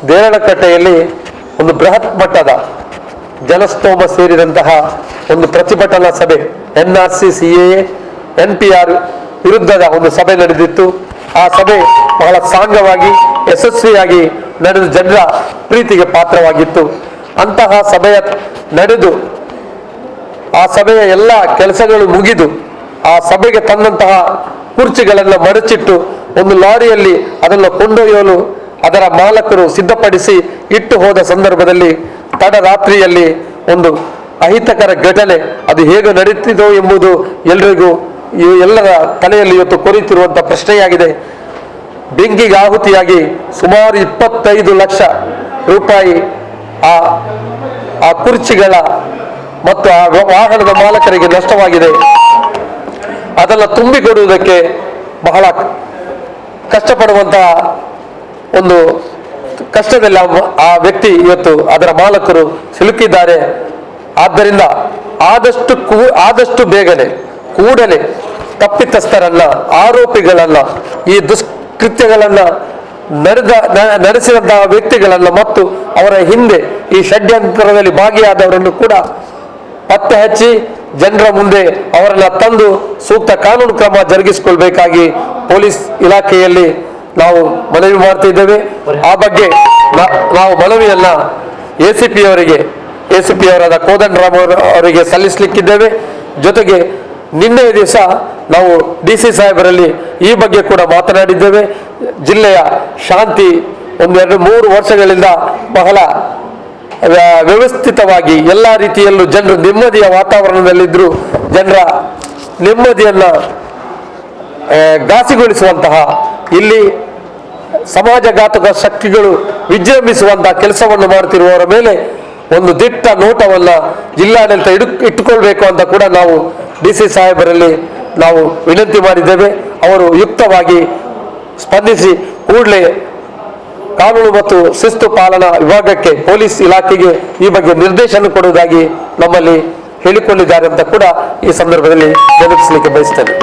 ದೇರಳಕಟ್ಟೆಯಲ್ಲಿ ಒಂದು ಬೃಹತ್ ಮಟ್ಟದ ಜನಸ್ತೋಮ ಸೇರಿದಂತಹ ಒಂದು ಪ್ರತಿಭಟನಾ ಸಭೆ NRC CAA NPR ವಿರುದ್ಧದ ಒಂದು ಸಭೆ ನಡೆದಿತ್ತು. ಆ ಸಭೆ ಬಹಳ ಸಾಂಗವಾಗಿ ಯಶಸ್ವಿಯಾಗಿ ನಡೆದು ಜನರ ಪ್ರೀತಿಗೆ ಪಾತ್ರವಾಗಿತ್ತು. ಅಂತಹ ಸಭೆಯ ನಡೆದು ಆ ಸಭೆಯ ಎಲ್ಲ ಕೆಲಸಗಳು ಮುಗಿದು ಆ ಸಭೆಗೆ ತಂದಂತಹ ಕುರ್ಚಿಗಳನ್ನು ಮಡಚಿಟ್ಟು ಒಂದು ಲಾರಿಯಲ್ಲಿ ಅದನ್ನು ಕೊಂಡೊಯ್ಯಲು ಅದರ ಮಾಲಕರು ಸಿದ್ಧಪಡಿಸಿ ಇಟ್ಟು ಹೋದ ಸಂದರ್ಭದಲ್ಲಿ ತಡರಾತ್ರಿಯಲ್ಲಿ ಒಂದು ಅಹಿತಕರ ಘಟನೆ ಅದು ಹೇಗೆ ನಡೀತಿದೋ ಎಂಬುದು ಎಲ್ಲರ ತಲೆಯಲ್ಲಿ ಇವತ್ತು ಕೊರಿತಿರುವಂತಹ ಪ್ರಶ್ನೆಯಾಗಿದೆ. ಬೆಂಕಿಗೆ ಆಹುತಿಯಾಗಿ ಸುಮಾರು 25 ಲಕ್ಷ ರೂಪಾಯಿ ಆ ಕುರ್ಚಿಗಳ ಮತ್ತು ಆ ವಾಹನದ ಮಾಲಕರಿಗೆ ನಷ್ಟವಾಗಿದೆ. ಅದನ್ನು ತುಂಬಿಕೊಡುವುದಕ್ಕೆ ಬಹಳ ಕಷ್ಟಪಡುವಂತಹ ಒಂದು ಕಷ್ಟದಲ್ಲಿ ಆ ವ್ಯಕ್ತಿ ಇವತ್ತು ಅದರ ಮಾಲಕರು ಸಿಲುಕಿದ್ದಾರೆ. ಆದ್ದರಿಂದ ಆದಷ್ಟು ಬೇಗನೆ ಕೂಡಲೇ ತಪ್ಪಿತಸ್ಥರನ್ನ ಆರೋಪಿಗಳನ್ನ ಈ ದುಷ್ಕೃತ್ಯಗಳನ್ನ ನಡೆಸಿದಂತಹ ವ್ಯಕ್ತಿಗಳನ್ನ ಮತ್ತು ಅವರ ಹಿಂದೆ ಈ ಷಡ್ಯಂತ್ರದಲ್ಲಿ ಭಾಗಿಯಾದವರನ್ನು ಕೂಡ ಪತ್ತೆ ಹಚ್ಚಿ ಜನರ ಮುಂದೆ ಅವರನ್ನ ತಂದು ಸೂಕ್ತ ಕಾನೂನು ಕ್ರಮ ಜರುಗಿಸಿಕೊಳ್ಬೇಕಾಗಿ ಪೊಲೀಸ್ ಇಲಾಖೆಯಲ್ಲಿ ನಾವು ಮನವಿ ಮಾಡ್ತಿದ್ದೇವೆ. ಆ ಬಗ್ಗೆ ನಾವು ಮನವಿಯನ್ನ ACP ಅವರಾದ ಕೋದಂಡರಾಮ್ ಅವರಿಗೆ ಸಲ್ಲಿಸಲಿಕ್ಕಿದ್ದೇವೆ. ಜೊತೆಗೆ ನಿನ್ನೆಯ ದಿವಸ ನಾವು DC ಸಾಹೇಬರಲ್ಲಿ ಈ ಬಗ್ಗೆ ಕೂಡ ಮಾತನಾಡಿದ್ದೇವೆ. ಜಿಲ್ಲೆಯ ಶಾಂತಿ 1-2-3 ವರ್ಷಗಳಿಂದ ಬಹಳ ವ್ಯವಸ್ಥಿತವಾಗಿ ಎಲ್ಲ ರೀತಿಯಲ್ಲೂ ಜನರು ನೆಮ್ಮದಿಯ ವಾತಾವರಣದಲ್ಲಿದ್ದರೂ ಜನರ ನೆಮ್ಮದಿಯನ್ನ ಘಾಸಿಗೊಳಿಸುವಂತಹ ಇಲ್ಲಿ ಸಮಾಜಘಾತಕ ಶಕ್ತಿಗಳು ವಿಜೃಂಭಿಸುವಂತಹ ಕೆಲಸವನ್ನು ಮಾಡುತ್ತಿರುವವರ ಮೇಲೆ ಒಂದು ದಿಟ್ಟ ನೋಟವನ್ನ ಜಿಲ್ಲಾಡಳಿತ ಇಟ್ಟುಕೊಳ್ಬೇಕು ಅಂತ ಕೂಡ ನಾವು DC ಸಾಹೇಬರಲ್ಲಿ ನಾವು ವಿನಂತಿ ಮಾಡಿದ್ದೇವೆ. ಅವರು ಯುಕ್ತವಾಗಿ ಸ್ಪಂದಿಸಿ ಕೂಡಲೇ ಕಾನೂನು ಮತ್ತು ಶಿಸ್ತು ಪಾಲನಾ ವಿಭಾಗಕ್ಕೆ ಪೊಲೀಸ್ ಇಲಾಖೆಗೆ ಈ ಬಗ್ಗೆ ನಿರ್ದೇಶನ ಕೊಡುವುದಾಗಿ ನಮ್ಮಲ್ಲಿ ಹೇಳಿಕೊಂಡಿದ್ದಾರೆ ಅಂತ ಕೂಡ ಈ ಸಂದರ್ಭದಲ್ಲಿ ನೆನಪಿಸಲಿಕ್ಕೆ ಬಯಸ್ತೇನೆ.